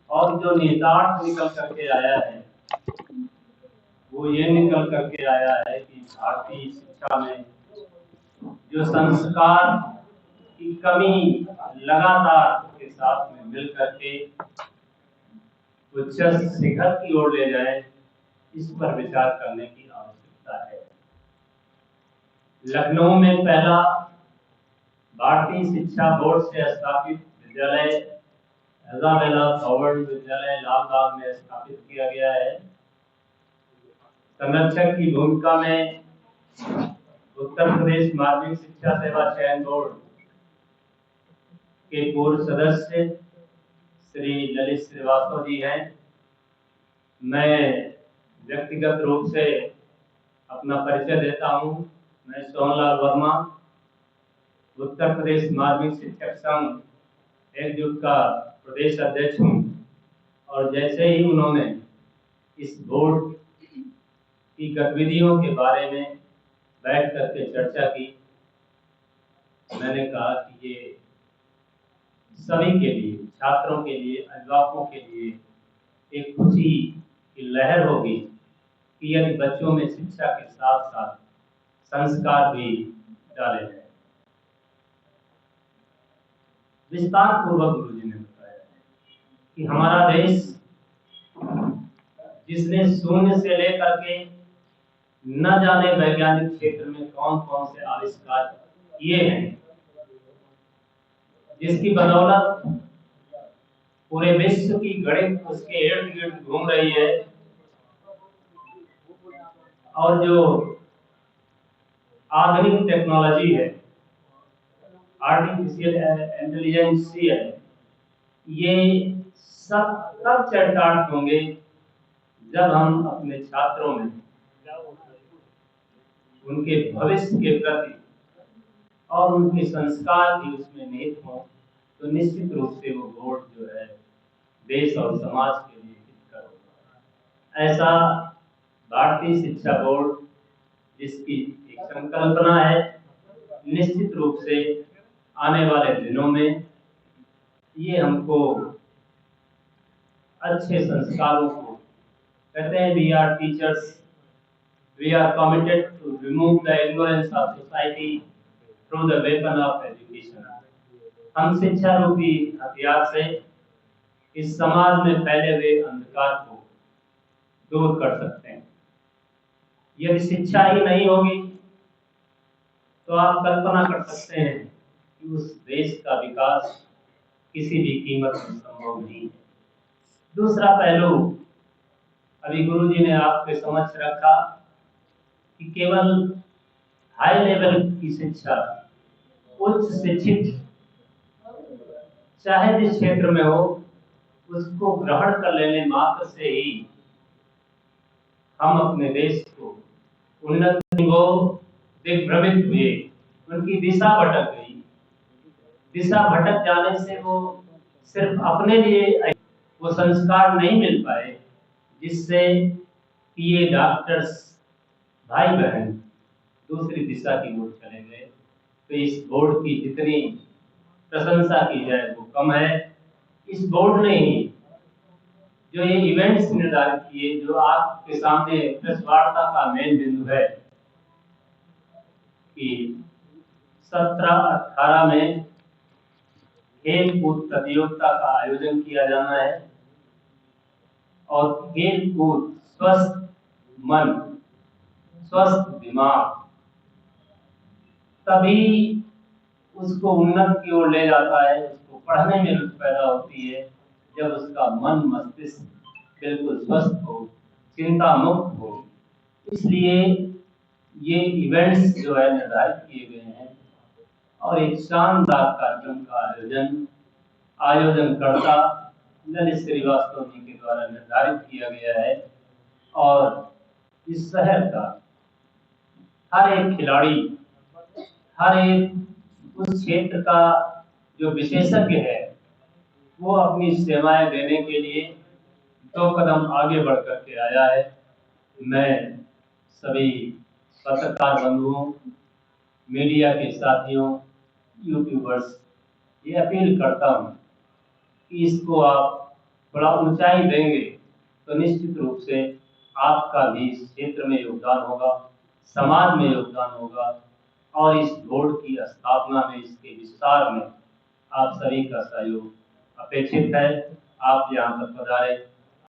और जो निहितार्थ निकल करके आया है वो ये निकल करके आया है कि भारतीय शिक्षा में जो संस्कार की कमी लगातार के साथ में मिल करके उच्च शिखर की ओर ले जाए, इस पर विचार करने की आवश्यकता है। लखनऊ में पहला भारतीय शिक्षा बोर्ड से स्थापित विद्यालय इजाबेला गवर्नमेंट विद्यालय लालबाग में स्थापित किया गया है। संरक्षक की भूमिका में उत्तर प्रदेश माध्यमिक शिक्षा सेवा चयन बोर्ड के पूर्व सदस्य श्री ललित श्रीवास्तव जी हैं। मैं व्यक्तिगत रूप से अपना परिचय देता हूं। मैं सोहनलाल वर्मा, उत्तर प्रदेश माध्यमिक शिक्षक संघ एकजुट का प्रदेश अध्यक्ष हूं। और जैसे ही उन्होंने इस बोर्ड की गतिविधियों के बारे में बैठ करके चर्चा की, मैंने कहा कि ये सभी के लिए, छात्रों के लिए, अभिभावकों के लिए एक खुशी की लहर होगी कि यदि बच्चों में शिक्षा के साथ साथ संस्कार भी डाले जाए। विस्तार पूर्वक गुरु जी ने बताया कि हमारा देश, जिसने शून्य से लेकर के न जाने वैज्ञानिक क्षेत्र में कौन कौन से आविष्कार किए हैं, जिसकी बदौलत पूरे विश्व की गणित उसके इर्द गिर्द घूम रही है, और जो आधुनिक टेक्नोलॉजी है, आर्टिफिशियल इंटेलिजेंस है, ये सब तब चरितार्थ होंगे जब हम अपने छात्रों में उनके भविष्य के प्रति और उनके संस्कार भी उसमें निहित हों, तो निश्चित रूप से वो बोर्ड जो है देश और समाज के लिए हितकर होगा। ऐसा भारतीय शिक्षा बोर्ड, जिसकी एक संकल्पना है, निश्चित रूप से आने वाले दिनों में ये हमको अच्छे संस्कारों को, कहते हैं we are teachers, we are committed to remove the ignorance of society through the weapon of education. हम शिक्षा रूपी हथियार से इस समाज में फैले हुए अंधकार को दूर कर सकते हैं। यदि शिक्षा ही नहीं होगी तो आप कल्पना कर सकते हैं कि उस देश का विकास किसी भी कीमत पर संभव नहीं है। दूसरा पहलू अभी गुरुजी ने आपके समक्ष रखा कि केवल हाई लेवल की शिक्षा, उच्च शिक्षित चाहे जिस क्षेत्र में हो, उसको ग्रहण कर लेने मात्र से ही हम अपने देश को उन्नति को दिग्भ्रमित हुए, उनकी दिशा भटक गई। दिशा भटक जाने से वो सिर्फ अपने लिए वो संस्कार नहीं मिल पाए जिससे कि ये डॉक्टर्स भाई बहन दूसरी दिशा की ओर चले गए। तो इस बोर्ड की जितनी प्रशंसा की जाए वो कम है। इस बोर्ड ने ही जो ये इवेंट्स निर्धारित किए, जो आपके सामने प्रेस वार्ता का मेन बिंदु है कि 17-18 में खेल कूद प्रतियोगिता का आयोजन किया जाना है, और खेल कूद स्वस्थ मन, स्वस्थ दिमाग तभी उसको उन्नत की ओर ले जाता है, उसको पढ़ने में रुचि पैदा होती है जब उसका मन मस्तिष्क बिल्कुल स्वस्थ हो, चिंता मुक्त हो। इसलिए ये इवेंट्स जो है निर्धारित किए गए हैं, और एक शानदार कार्यक्रम का आयोजनकर्ता ललित श्रीवास्तव जी के द्वारा निर्धारित किया गया है। और इस शहर का हर एक खिलाड़ी, हर एक उस क्षेत्र का जो विशेषज्ञ है, वो अपनी सेवाएं देने के लिए 2 कदम आगे बढ़ करके आया है। मैं सभी पत्रकार बंधुओं, मीडिया के साथियों, यूट्यूबर्स ये अपील करता हूँ कि इसको आप थोड़ा ऊंचाई देंगे तो निश्चित रूप से आपका भी इस क्षेत्र में योगदान होगा, समाज में योगदान होगा और इस बोर्ड की स्थापना में, इसके विस्तार में आप सभी का सहयोग अपेक्षित है। आप यहाँ पर पधारे।